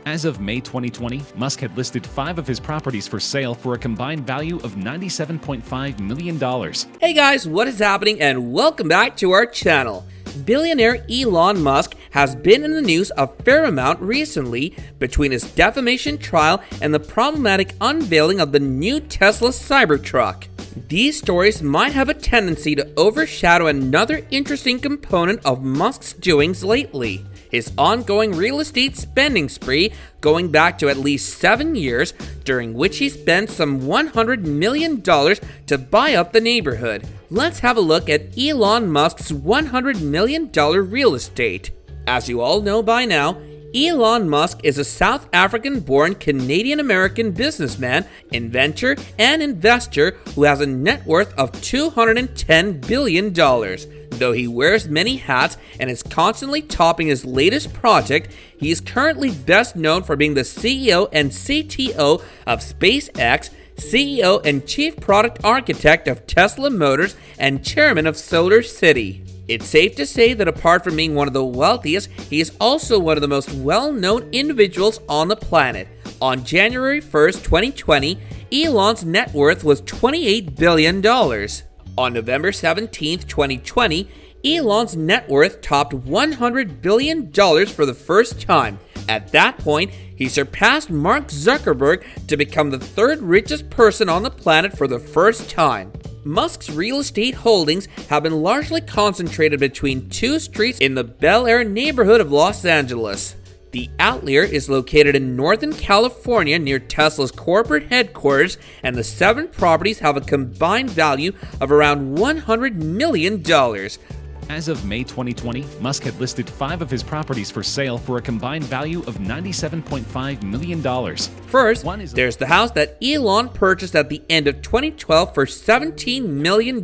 As of May 2020, Musk had listed 5 of his properties for sale for a combined value of $97.5 million. Hey guys, what is happening and welcome back to our channel. Billionaire Elon Musk has been in the news a fair amount recently between his defamation trial and the problematic unveiling of the new Tesla Cybertruck. These stories might have a tendency to overshadow another interesting component of Musk's doings lately: his ongoing real estate spending spree going back to at least 7 years, during which he spent some $100 million to buy up the neighborhood. Let's have a look at Elon Musk's $100 million real estate. As you all know by now, Elon Musk is a South African-born Canadian-American businessman, inventor, and investor who has a net worth of $210 billion. Though he wears many hats and is constantly topping his latest project, he is currently best known for being the CEO and CTO of SpaceX, CEO and Chief Product Architect of Tesla Motors, and Chairman of Solar City. It's safe to say that apart from being one of the wealthiest, he is also one of the most well-known individuals on the planet. On January 1st, 2020, Elon's net worth was $28 billion. On November 17th, 2020, Elon's net worth topped $100 billion for the first time. At that point, he surpassed Mark Zuckerberg to become the third richest person on the planet for the first time. Musk's real estate holdings have been largely concentrated between 2 streets in the Bel Air neighborhood of Los Angeles. The Outlier is located in Northern California near Tesla's corporate headquarters, and the 7 properties have a combined value of around $100 million. As of May 2020, Musk had listed 5 of his properties for sale for a combined value of $97.5 million. First, there's the house that Elon purchased at the end of 2012 for $17 million.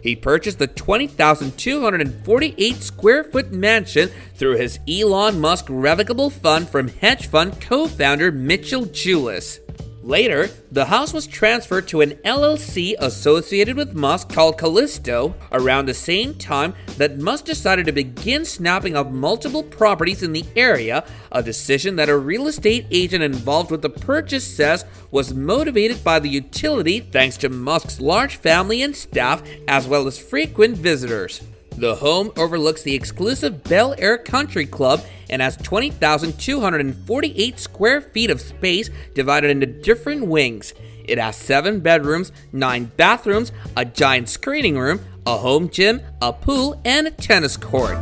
He purchased the 20,248 square foot mansion through his Elon Musk Revocable Fund from hedge fund co-founder Mitchell Julis. Later, the house was transferred to an LLC associated with Musk called Callisto around the same time that Musk decided to begin snapping up multiple properties in the area, a decision that a real estate agent involved with the purchase says was motivated by the utility thanks to Musk's large family and staff as well as frequent visitors. The home overlooks the exclusive Bel Air Country Club and has 20,248 square feet of space divided into different wings. It has 7 bedrooms, 9 bathrooms, a giant screening room, a home gym, a pool, and a tennis court.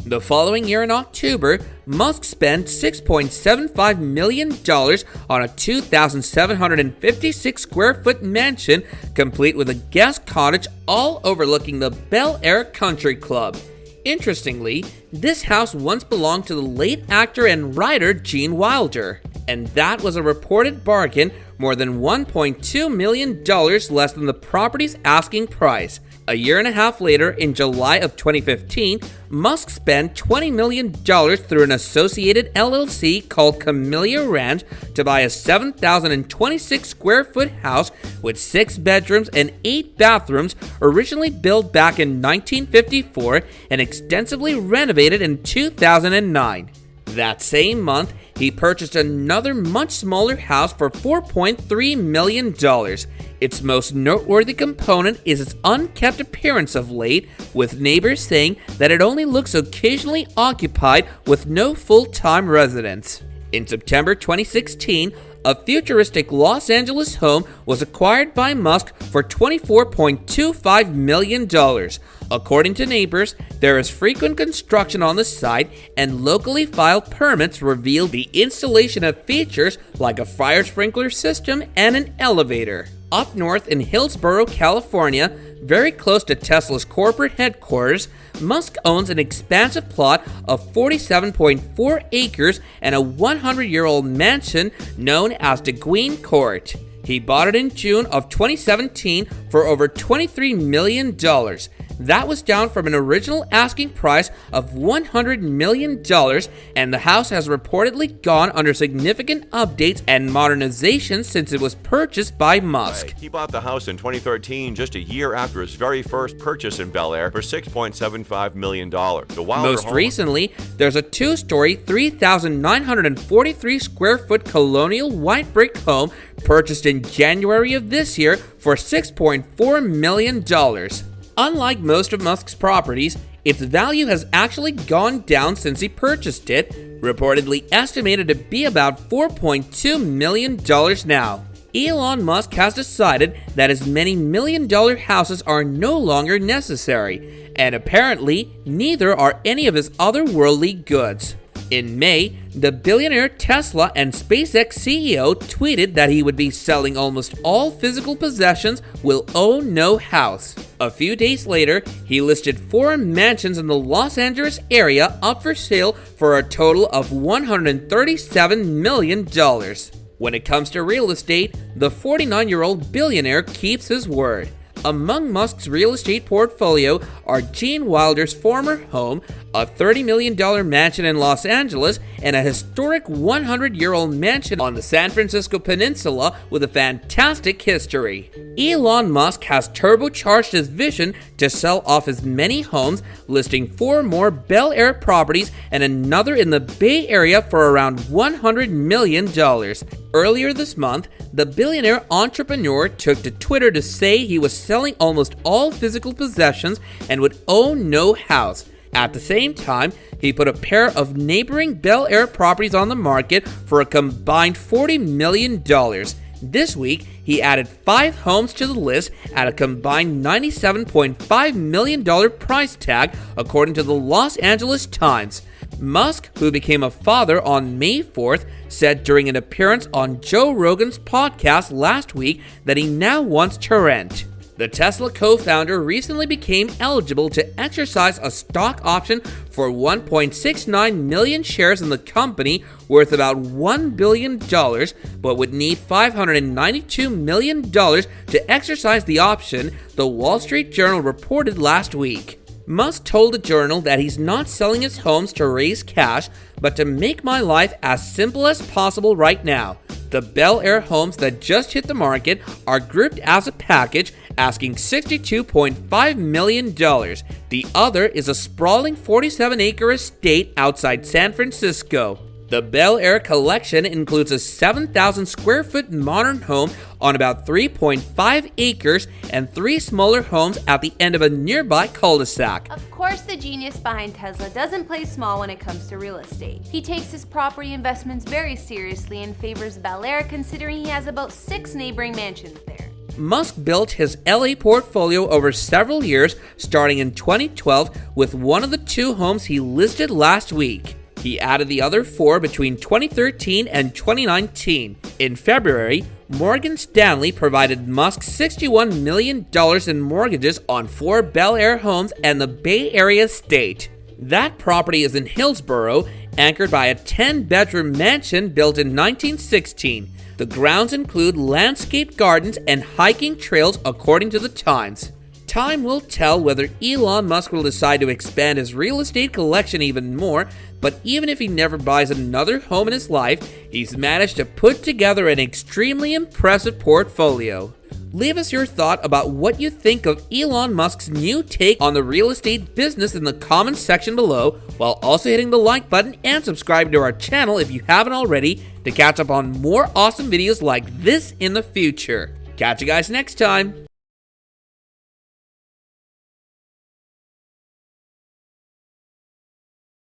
The following year in October, Musk spent $6.75 million on a 2,756 square foot mansion, complete with a guest cottage all overlooking the Bel Air Country Club. Interestingly, this house once belonged to the late actor and writer Gene Wilder, and that was a reported bargain, more than $1.2 million less than the property's asking price. A year and a half later, in July of 2015, Musk spent $20 million through an associated LLC called Camellia Ranch to buy a 7,026 square foot house with 6 bedrooms and 8 bathrooms, originally built back in 1954 and extensively renovated in 2009. That same month, he purchased another much smaller house for $4.3 million. Its most noteworthy component is its unkept appearance of late, with neighbors saying that it only looks occasionally occupied with no full-time residents. In September 2016, a futuristic Los Angeles home was acquired by Musk for $24.25 million. According to neighbors, there is frequent construction on the site, and locally filed permits reveal the installation of features like a fire sprinkler system and an elevator. Up north in Hillsborough, California, very close to Tesla's corporate headquarters, Musk owns an expansive plot of 47.4 acres and a 100-year-old mansion known as DeGuine Court. He bought it in June of 2017 for over $23 million. That was down from an original asking price of $100 million, and the house has reportedly gone under significant updates and modernization since it was purchased by Musk. He bought the house in 2013, just a year after his very first purchase in Bel Air, for $6.75 million. Most recently, there's a two-story, 3,943 square foot colonial white brick home purchased in January of this year for $6.4 million. Unlike most of Musk's properties, its value has actually gone down since he purchased it, reportedly estimated to be about $4.2 million now. Elon Musk has decided that his many million-dollar houses are no longer necessary, and apparently neither are any of his otherworldly goods. In May, the billionaire Tesla and SpaceX CEO tweeted that he would be selling almost all physical possessions, will own no house. A few days later, he listed 4 mansions in the Los Angeles area up for sale for a total of $137 million. When it comes to real estate, the 49-year-old billionaire keeps his word. Among Musk's real estate portfolio are Gene Wilder's former home, a $30 million mansion in Los Angeles, and a historic 100-year-old mansion on the San Francisco Peninsula with a fantastic history. Elon Musk has turbocharged his vision to sell off his many homes, listing 4 more Bel Air properties and another in the Bay Area for around $100 million. Earlier this month, the billionaire entrepreneur took to Twitter to say he was selling almost all physical possessions and would own no house. At the same time, he put a pair of neighboring Bel Air properties on the market for a combined $40 million. This week, he added 5 homes to the list at a combined $97.5 million price tag, according to the Los Angeles Times. Musk, who became a father on May 4th, said during an appearance on Joe Rogan's podcast last week that he now wants to rent. The Tesla co-founder recently became eligible to exercise a stock option for 1.69 million shares in the company worth about $1 billion, but would need $592 million to exercise the option, the Wall Street Journal reported last week. Musk told the Journal that he's not selling his homes to raise cash, but to make my life as simple as possible right now. The Bel Air homes that just hit the market are grouped as a package, asking $62.5 million. The other is a sprawling 47-acre estate outside San Francisco. The Bel Air collection includes a 7,000 square foot modern home on about 3.5 acres and 3 smaller homes at the end of a nearby cul-de-sac. Of course, the genius behind Tesla doesn't play small when it comes to real estate. He takes his property investments very seriously and favors Bel Air, considering he has about 6 neighboring mansions there. Musk built his LA portfolio over several years, starting in 2012 with one of the 2 homes he listed last week. He added the other 4 between 2013 and 2019. In February, Morgan Stanley provided Musk $61 million in mortgages on 4 Bel Air homes and the Bay Area state. That property is in Hillsborough, anchored by a 10-bedroom mansion built in 1916. The grounds include landscaped gardens and hiking trails, according to the Times. Time will tell whether Elon Musk will decide to expand his real estate collection even more, but even if he never buys another home in his life, he's managed to put together an extremely impressive portfolio. Leave us your thought about what you think of Elon Musk's new take on the real estate business in the comments section below, while also hitting the like button and subscribe to our channel if you haven't already to catch up on more awesome videos like this in the future. Catch you guys next time.